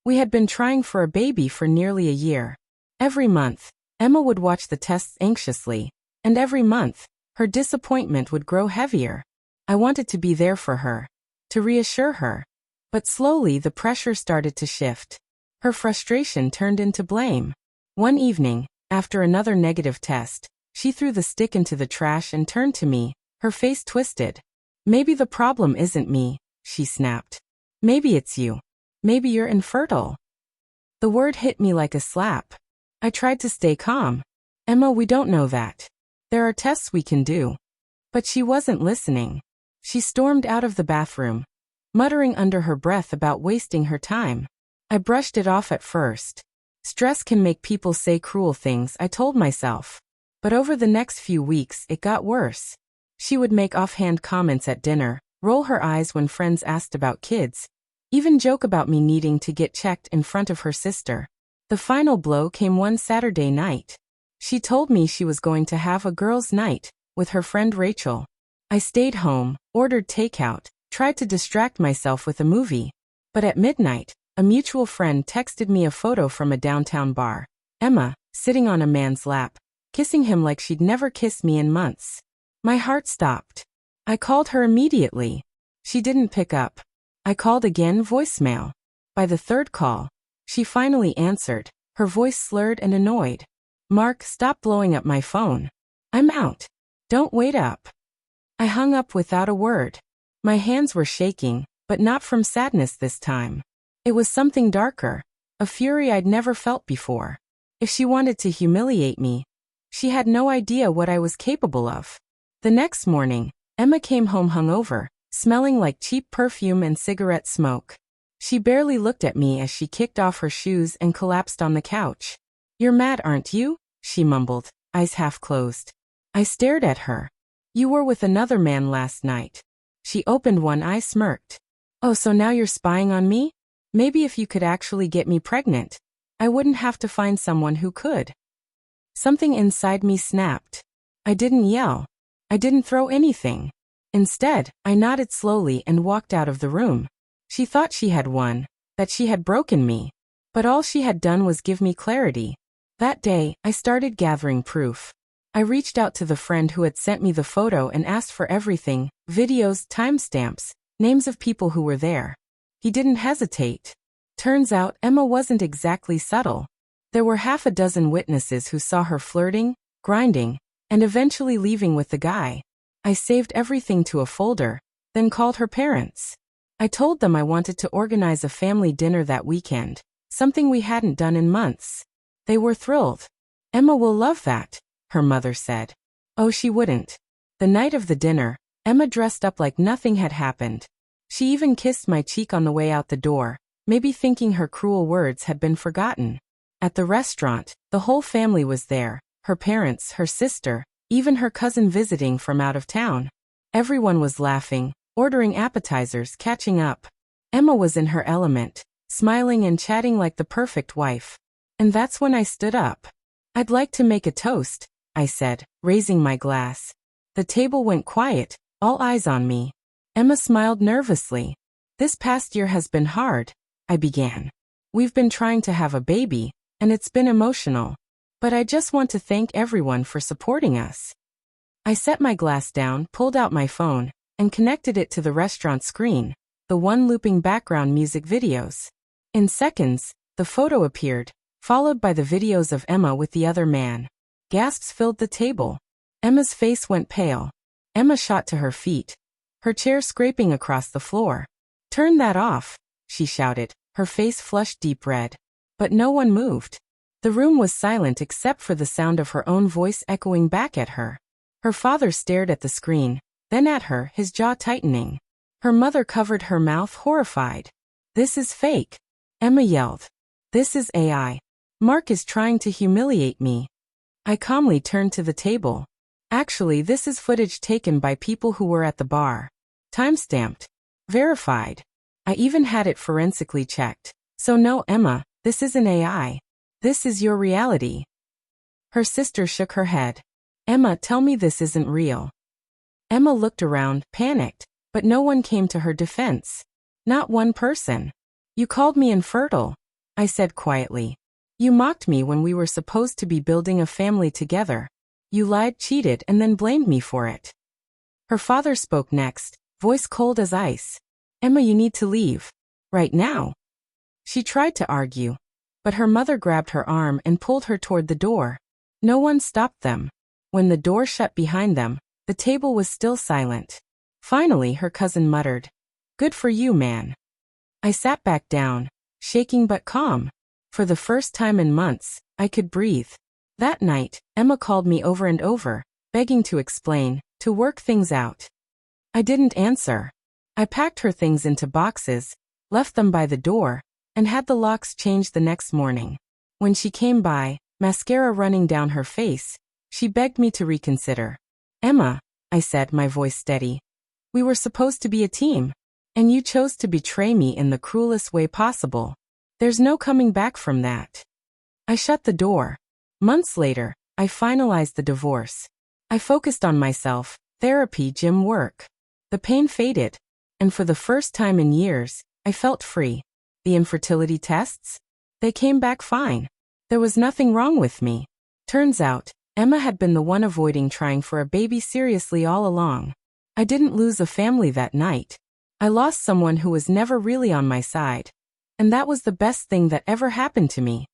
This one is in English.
We had been trying for a baby for nearly a year. Every month, Emma would watch the tests anxiously, and every month, her disappointment would grow heavier. I wanted to be there for her, to reassure her. But slowly the pressure started to shift. Her frustration turned into blame. One evening, after another negative test, she threw the stick into the trash and turned to me, her face twisted. "Maybe the problem isn't me," she snapped. "Maybe it's you. Maybe you're infertile." The word hit me like a slap. I tried to stay calm. "Emma, we don't know that. There are tests we can do." But she wasn't listening. She stormed out of the bathroom, muttering under her breath about wasting her time. I brushed it off at first. Stress can make people say cruel things, I told myself. But over the next few weeks, it got worse. She would make offhand comments at dinner, roll her eyes when friends asked about kids, even joke about me needing to get checked in front of her sister. The final blow came one Saturday night. She told me she was going to have a girls' night with her friend Rachel. I stayed home, ordered takeout, tried to distract myself with a movie. But at midnight, a mutual friend texted me a photo from a downtown bar. Emma, sitting on a man's lap, kissing him like she'd never kissed me in months. My heart stopped. I called her immediately. She didn't pick up. I called again, voicemail. By the third call, she finally answered, her voice slurred and annoyed. "Mark, stop blowing up my phone. I'm out. Don't wait up." I hung up without a word. My hands were shaking, but not from sadness this time. It was something darker, a fury I'd never felt before. If she wanted to humiliate me, she had no idea what I was capable of. The next morning, Emma came home hungover, smelling like cheap perfume and cigarette smoke. She barely looked at me as she kicked off her shoes and collapsed on the couch. "You're mad, aren't you?" she mumbled, eyes half closed. I stared at her. "You were with another man last night." She opened one eye, smirked. "Oh, so now you're spying on me? Maybe if you could actually get me pregnant, I wouldn't have to find someone who could." Something inside me snapped. I didn't yell. I didn't throw anything. Instead, I nodded slowly and walked out of the room. She thought she had won, that she had broken me. But all she had done was give me clarity. That day, I started gathering proof. I reached out to the friend who had sent me the photo and asked for everything: videos, timestamps, names of people who were there. He didn't hesitate. Turns out, Emma wasn't exactly subtle. There were half a dozen witnesses who saw her flirting, grinding, and eventually leaving with the guy. I saved everything to a folder, then called her parents. I told them I wanted to organize a family dinner that weekend, something we hadn't done in months. They were thrilled. "Emma will love that," her mother said. Oh, she wouldn't. The night of the dinner, Emma dressed up like nothing had happened. She even kissed my cheek on the way out the door, maybe thinking her cruel words had been forgotten. At the restaurant, the whole family was there, her parents, her sister, even her cousin visiting from out of town. Everyone was laughing, ordering appetizers, catching up. Emma was in her element, smiling and chatting like the perfect wife. And that's when I stood up. "I'd like to make a toast," I said, raising my glass. The table went quiet, all eyes on me. Emma smiled nervously. "This past year has been hard," I began. "We've been trying to have a baby, and it's been emotional. But I just want to thank everyone for supporting us." I set my glass down, pulled out my phone, and connected it to the restaurant screen, the one looping background music videos. In seconds, the photo appeared, followed by the videos of Emma with the other man. Gasps filled the table. Emma's face went pale. Emma shot to her feet, her chair scraping across the floor. "Turn that off," she shouted, her face flushed deep red. But no one moved. The room was silent except for the sound of her own voice echoing back at her. Her father stared at the screen, then at her, his jaw tightening. Her mother covered her mouth, horrified. "This is fake," Emma yelled. "This is AI. Mark is trying to humiliate me." I calmly turned to the table. "Actually, this is footage taken by people who were at the bar. Timestamped. Verified. I even had it forensically checked. So no, Emma, this isn't AI. This is your reality." Her sister shook her head. "Emma, tell me this isn't real." Emma looked around, panicked, but no one came to her defense. Not one person. "You called me infertile," I said quietly. You mocked me when we were supposed to be building a family together. You lied, cheated, and then blamed me for it. Her father spoke next, voice cold as ice. Emma, you need to leave. Right now. She tried to argue, but her mother grabbed her arm and pulled her toward the door. No one stopped them. When the door shut behind them, the table was still silent. Finally, her cousin muttered, "Good for you, man." I sat back down, shaking but calm. For the first time in months, I could breathe. That night, Emma called me over and over, begging to explain, to work things out. I didn't answer. I packed her things into boxes, left them by the door, and had the locks changed the next morning. When she came by, mascara running down her face, she begged me to reconsider. Emma, I said, my voice steady. We were supposed to be a team, and you chose to betray me in the cruelest way possible. There's no coming back from that. I shut the door. Months later, I finalized the divorce. I focused on myself, therapy, gym work. The pain faded, and for the first time in years, I felt free. The infertility tests? They came back fine. There was nothing wrong with me. Turns out, Emma had been the one avoiding trying for a baby seriously all along. I didn't lose a family that night. I lost someone who was never really on my side. And that was the best thing that ever happened to me.